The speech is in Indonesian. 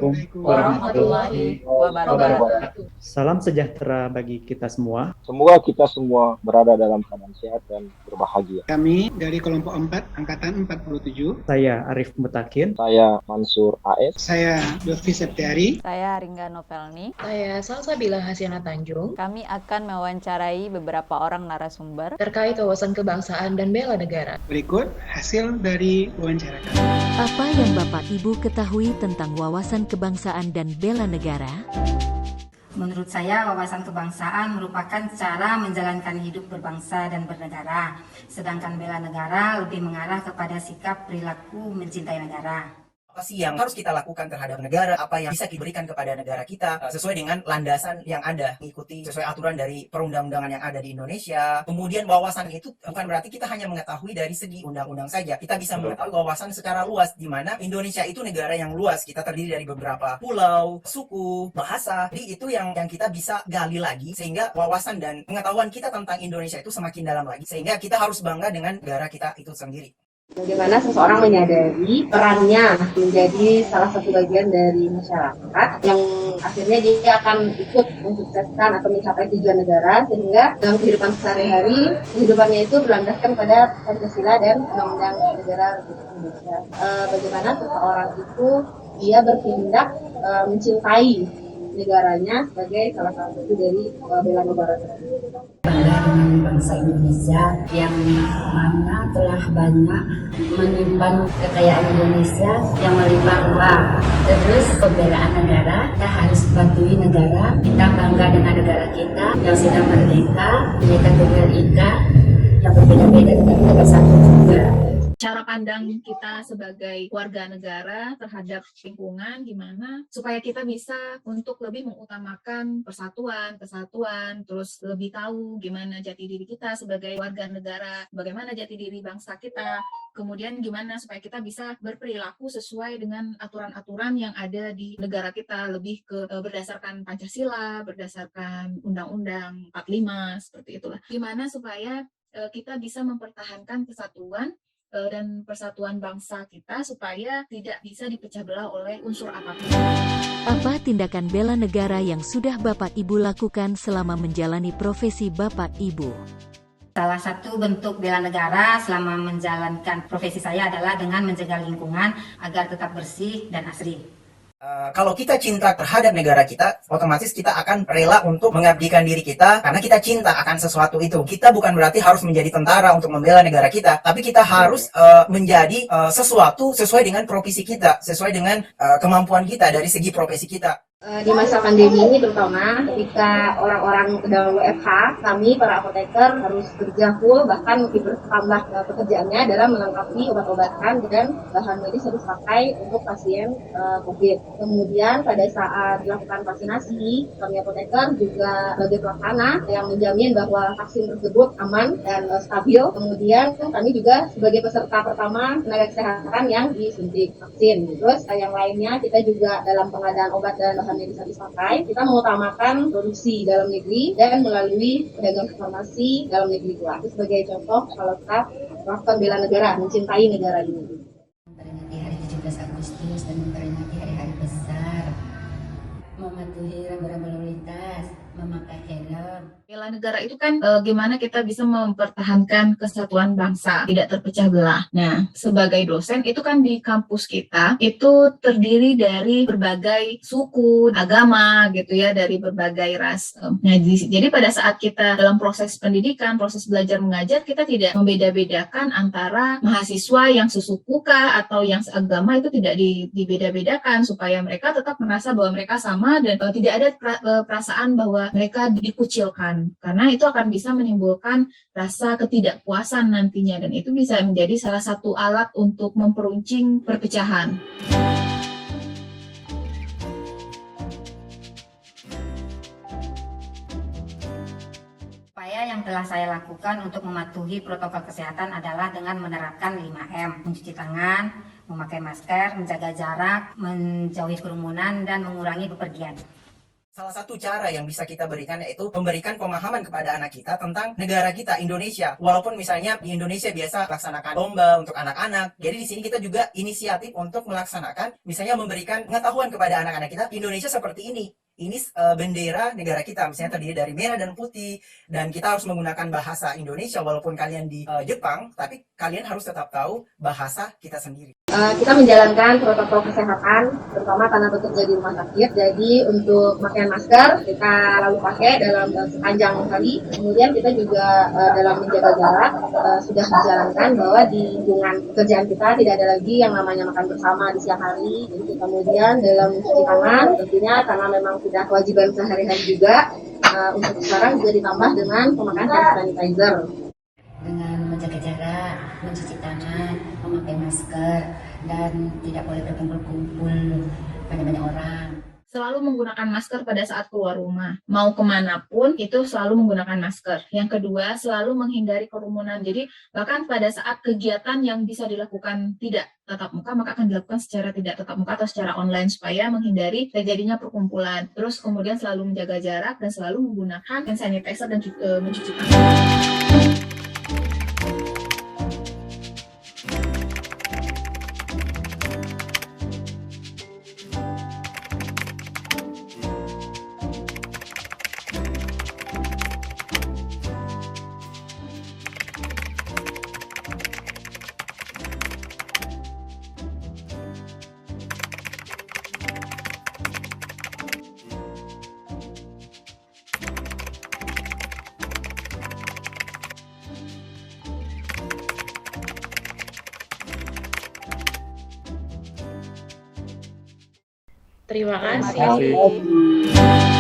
Assalamualaikum warahmatullahi wabarakatuh. Salam sejahtera bagi kita semua. Semoga kita semua berada dalam keadaan sehat dan berbahagia. Kami dari kelompok 4, angkatan 47. Saya Arif Mutakin. Saya Mansur AS. Saya Dovi Septiari. Saya Ringga Novelni. Saya Salsabila Hasyana Tanjung. Kami akan mewawancarai beberapa orang narasumber terkait wawasan kebangsaan dan bela negara. Berikut hasil dari wawancara kami. Apa yang Bapak Ibu ketahui tentang wawasan kebangsaan dan bela negara? Menurut saya, wawasan kebangsaan merupakan cara menjalankan hidup berbangsa dan bernegara, sedangkan bela negara lebih mengarah kepada sikap perilaku mencintai negara. Apa sih yang harus kita lakukan terhadap negara, apa yang bisa diberikan kepada negara kita sesuai dengan landasan yang ada, mengikuti sesuai aturan dari perundang-undangan yang ada di Indonesia. Kemudian wawasan itu bukan berarti kita hanya mengetahui dari segi undang-undang saja, kita bisa mengetahui wawasan secara luas, di mana Indonesia itu negara yang luas, kita terdiri dari beberapa pulau, suku, bahasa. Jadi itu yang kita bisa gali lagi, sehingga wawasan dan pengetahuan kita tentang Indonesia itu semakin dalam lagi, sehingga kita harus bangga dengan negara kita itu sendiri. Bagaimana seseorang menyadari perannya menjadi salah satu bagian dari masyarakat yang akhirnya dia akan ikut mensukseskan atau mencapai tujuan negara, sehingga dalam kehidupan sehari-hari kehidupannya itu berlandaskan pada Pancasila dan Undang-Undang Negara Republik Indonesia. Bagaimana seseorang itu dia bertindak mencintai negaranya sebagai salah satu dari bela negara tersebut. Bangga dengan bangsa Indonesia yang mana telah banyak menyimpan kekayaan Indonesia yang melimpah ruah. Terus pembelaan negara, kita harus patuhi negara, kita bangga dengan negara kita yang sudah merdeka, Bhinneka Tunggal Ika, yang berbeda-beda dengan negara satu juga. Cara pandang kita sebagai warga negara terhadap lingkungan gimana supaya kita bisa untuk lebih mengutamakan persatuan, kesatuan, terus lebih tahu gimana jati diri kita sebagai warga negara, bagaimana jati diri bangsa kita, kemudian gimana supaya kita bisa berperilaku sesuai dengan aturan-aturan yang ada di negara kita, lebih ke berdasarkan Pancasila, berdasarkan Undang-Undang 45, seperti itulah. Gimana supaya kita bisa mempertahankan kesatuan dan persatuan bangsa kita supaya tidak bisa dipecah belah oleh unsur apapun. Apa tindakan bela negara yang sudah Bapak Ibu lakukan selama menjalani profesi Bapak Ibu? Salah satu bentuk bela negara selama menjalankan profesi saya adalah dengan menjaga lingkungan agar tetap bersih dan asri. Kalau kita cinta terhadap negara kita, otomatis kita akan rela untuk mengabdikan diri kita karena kita cinta akan sesuatu itu. Kita bukan berarti harus menjadi tentara untuk membela negara kita, tapi kita harus menjadi sesuatu sesuai dengan profesi kita, sesuai dengan kemampuan kita dari segi profesi kita. Di masa pandemi ini terutama ketika orang-orang sedang WFH, kami para apoteker harus kerja full, bahkan lebih bertambah pekerjaannya dalam melengkapi obat-obatan dan bahan medis yang dipakai untuk pasien COVID. Kemudian pada saat dilakukan vaksinasi, kami apoteker juga sebagai pelaksana yang menjamin bahwa vaksin tersebut aman dan stabil. Kemudian kami juga sebagai peserta pertama tenaga kesehatan yang disuntik vaksin. Terus yang lainnya kita juga dalam pengadaan obat dan bahan medis yang dipakai, kita mengutamakan produksi dalam negeri dan melalui pedagang farmasi dalam negeri pula. Itu sebagai contoh kalau kita melakukan bela negara, mencintai negara ini. Memperingati hari 17 Agustus dan memperingati hari-hari besar, mematuhi rambu-rambu lalu lintas, memakai helm. Bela negara itu kan gimana kita bisa mempertahankan kesatuan bangsa, tidak terpecah belah. Nah, sebagai dosen itu kan di kampus kita itu terdiri dari berbagai suku, agama gitu ya, dari berbagai ras. Nah, jadi pada saat kita dalam proses pendidikan, proses belajar mengajar, kita tidak membeda-bedakan antara mahasiswa yang sesukukah atau yang seagama, itu tidak dibeda-bedakan supaya mereka tetap merasa bahwa mereka sama dan tidak ada perasaan bahwa mereka dikucilkan. Karena itu akan bisa menimbulkan rasa ketidakpuasan nantinya, dan itu bisa menjadi salah satu alat untuk memperuncing perpecahan. Upaya yang telah saya lakukan untuk mematuhi protokol kesehatan adalah dengan menerapkan 5M, mencuci tangan, memakai masker, menjaga jarak, menjauhi kerumunan, dan mengurangi bepergian. Salah satu cara yang bisa kita berikan yaitu memberikan pemahaman kepada anak kita tentang negara kita, Indonesia. Walaupun misalnya di Indonesia biasa melaksanakan lomba untuk anak-anak, jadi di sini kita juga inisiatif untuk melaksanakan, misalnya memberikan pengetahuan kepada anak-anak kita, Indonesia seperti ini. Ini bendera negara kita, misalnya terdiri dari merah dan putih, dan kita harus menggunakan bahasa Indonesia walaupun kalian di Jepang, tapi kalian harus tetap tahu bahasa kita sendiri. Kita menjalankan protokol kesehatan, terutama karena bekerja di rumah sakit. Jadi untuk pakaian masker kita lalu pakai dalam sepanjang hari. Kemudian kita juga dalam menjaga jarak sudah dijalankan bahwa di lingkungan pekerjaan kita tidak ada lagi yang namanya makan bersama di siang hari. Jadi kemudian dalam mencuci tangan, tentunya karena memang sudah kewajiban sehari-hari juga, untuk sekarang juga ditambah dengan pemakaian hand sanitizer. Dengan menjaga jarak, mencuci tangan, memakai masker, dan tidak boleh berkumpul-kumpul banyak-banyak orang. Selalu menggunakan masker pada saat keluar rumah. Mau kemanapun, itu selalu menggunakan masker. Yang kedua, selalu menghindari kerumunan. Jadi, bahkan pada saat kegiatan yang bisa dilakukan tidak tatap muka, maka akan dilakukan secara tidak tatap muka atau secara online, supaya menghindari terjadinya perkumpulan. Terus kemudian selalu menjaga jarak dan selalu menggunakan hand sanitizer dan mencuci tangan. Terima Terima kasih. kasih.